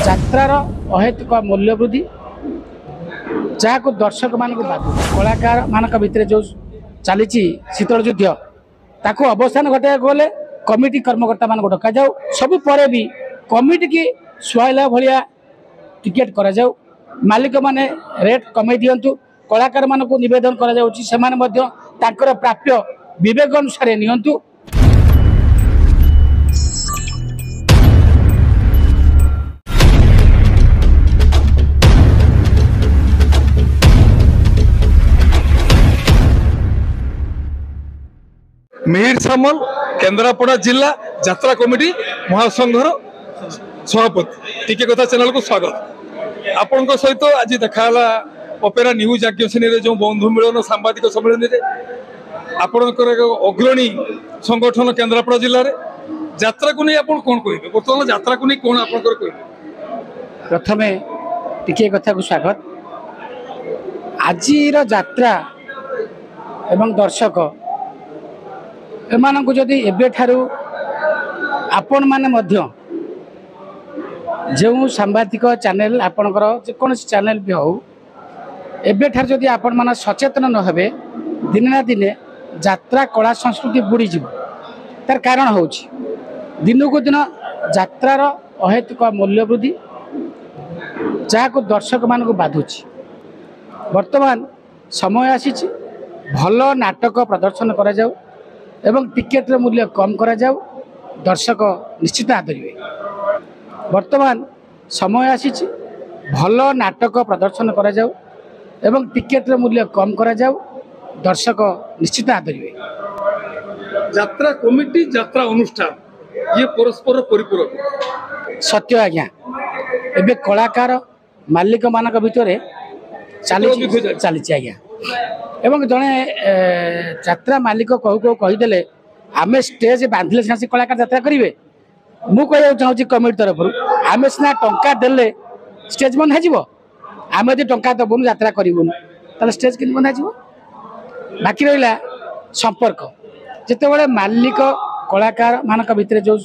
যাত্রার অহেতুক মূল্য বৃদ্ধি যা দর্শক মানুষ বাধু কলাकार मान भितर जो चली शीतल युद्ध ताको अवसान घटाया गले कमिटी कर्मकर्ता मान डक जाऊ सब पर भी कमिटी की सुहाइला भाया टिकेट करा जाऊ मालिक माने रेट कमे दिंतु कलाकार मान नवेदन कर प्राप्य विवेक अनुसार नियंतु। मिहिर सामल केन्द्रापड़ा जिला यात्रा कमिटी महासंघर सभापति टिके कथा चैनल को स्वागत। आपण सहित आज देखाला ओपेरा न्यूज आज्ञाश्रेणी जो बंधु मिलन सांबादिक सम्मेलन आपणकर अग्रणी संगठन केन्द्रापड़ा जिले में यात्रा को नहीं आप कौन कहे बर्तमान यात्रा को नहीं कौन आप प्रथम टिके कथा को स्वागत। आज यात्रा एवं दर्शक एमानंकु जदि एबे ठारू आपण माने मध्य जो सांबादिक चैनल आपणकर जेकोसी चैनल भी हो एबे ठार जदि आपण माने सचेतन न हेबे दिन ना दिन यात्रा कला संस्कृति बुड़ी जीव तार कारण होउछि दिन को दिन यात्रार अहेतुक मूल्य वृद्धि जहाँ को दर्शक मान को बाधुछि। वर्तमान समय आसीछि भल नाटक प्रदर्शन करा जाऊ एवं टिकेट मूल्य कम करा जाऊ दर्शक निश्चित आदरिवे। वर्तमान समय आसीछि भल नाटक प्रदर्शन करा जाऊ एवं टिकेट मूल्य कम करा जाऊ दर्शक निश्चित आदरिवे। यात्रा कमिटी यात्रा अनुष्ठान ये परस्पर परिपूरक सत्य आज्ञा एबे कलाकार मालिक मानक भितर चली आज्ञा एवं जड़े यात्रा मालिक कहू कहू कहीदे आम स्टेज बांधिले सीना से कलाकार यात्रा करेंगे मुझे चाहूँगी कमिटी तरफ आम सीना टंका देले स्टेज बंधा आम यदि टंका दबुन यात्रा करूँ तो स्टेज कि बंधा बाकी रहा संपर्क जिते मालिक कलाकार मान भितर जो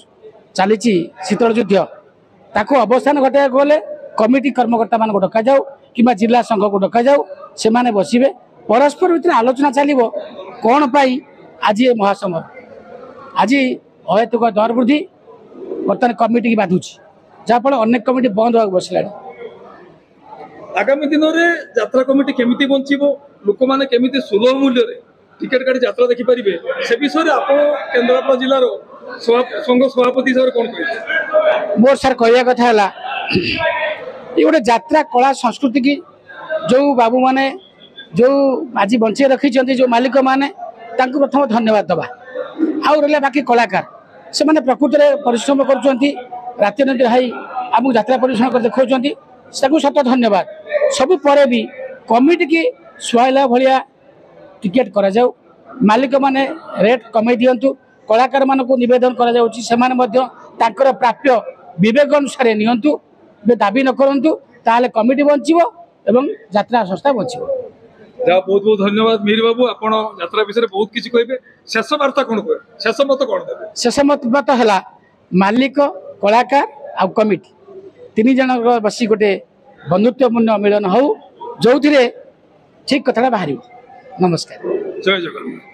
चली शीतल युद्ध ताको अवसान घटाया गले कमिटी कर्मकर्ता मान डक जाऊ कि जिला संघ को डक जाऊ से माने बसिबे परस्पर भितर आलोचना चलो कौन पाई आज ये महासमर आज अहेतुक दर वृद्धि बर्तमान कमिटी की बाधुची जहाँफल अनेक कमिटी बंद होगा बसला। आगामी दिन में यात्रा कमिटी केमिति बंचिबो लोक माने केमिति सुलभ मूल्य रे टिकेट काटी यात्रा देखि परिबे से विषय रे आपण केन्द्रापड़ा जिल्लार संघ सभापति हिसाब से कौन कहे मोर सर कहया कथा हला ये गोटे यात्रा कला संस्कृति की जो बाबू माने जो आज बंचे रखी जो मालिक माने तांको प्रथम धन्यवाद दबा आउ रहा बाकी कलाकार से माने प्रकृति में परिश्रम कर हाई आम यात्रा परिश्रम कर देखा सत धन्यवाद सब पर भी कमिटी की सुहाइला भाया टिकेट करा जाऊ मालिक माने रेट कमे दिंतु कलाकार मान नवेदन कर प्राप्य विवेक अनुसार नियंतु दाबी न करूँ ताले कमिटी बंचो एवं यात्रा संस्था बंचो। बहुत बहुत धन्यवाद मिहिर बाबू आपण यात्रा विषय बहुत किसी कहे शेष वार्ता कौन कहे शेष मत कौन देवे शेष मत है मालिक कलाकार आ कमिटी तीन जन बसी गोटे बंधुत्वपूर्ण मिलन हो जो ठीक कथा बाहर। नमस्कार जय जगन्नाथ।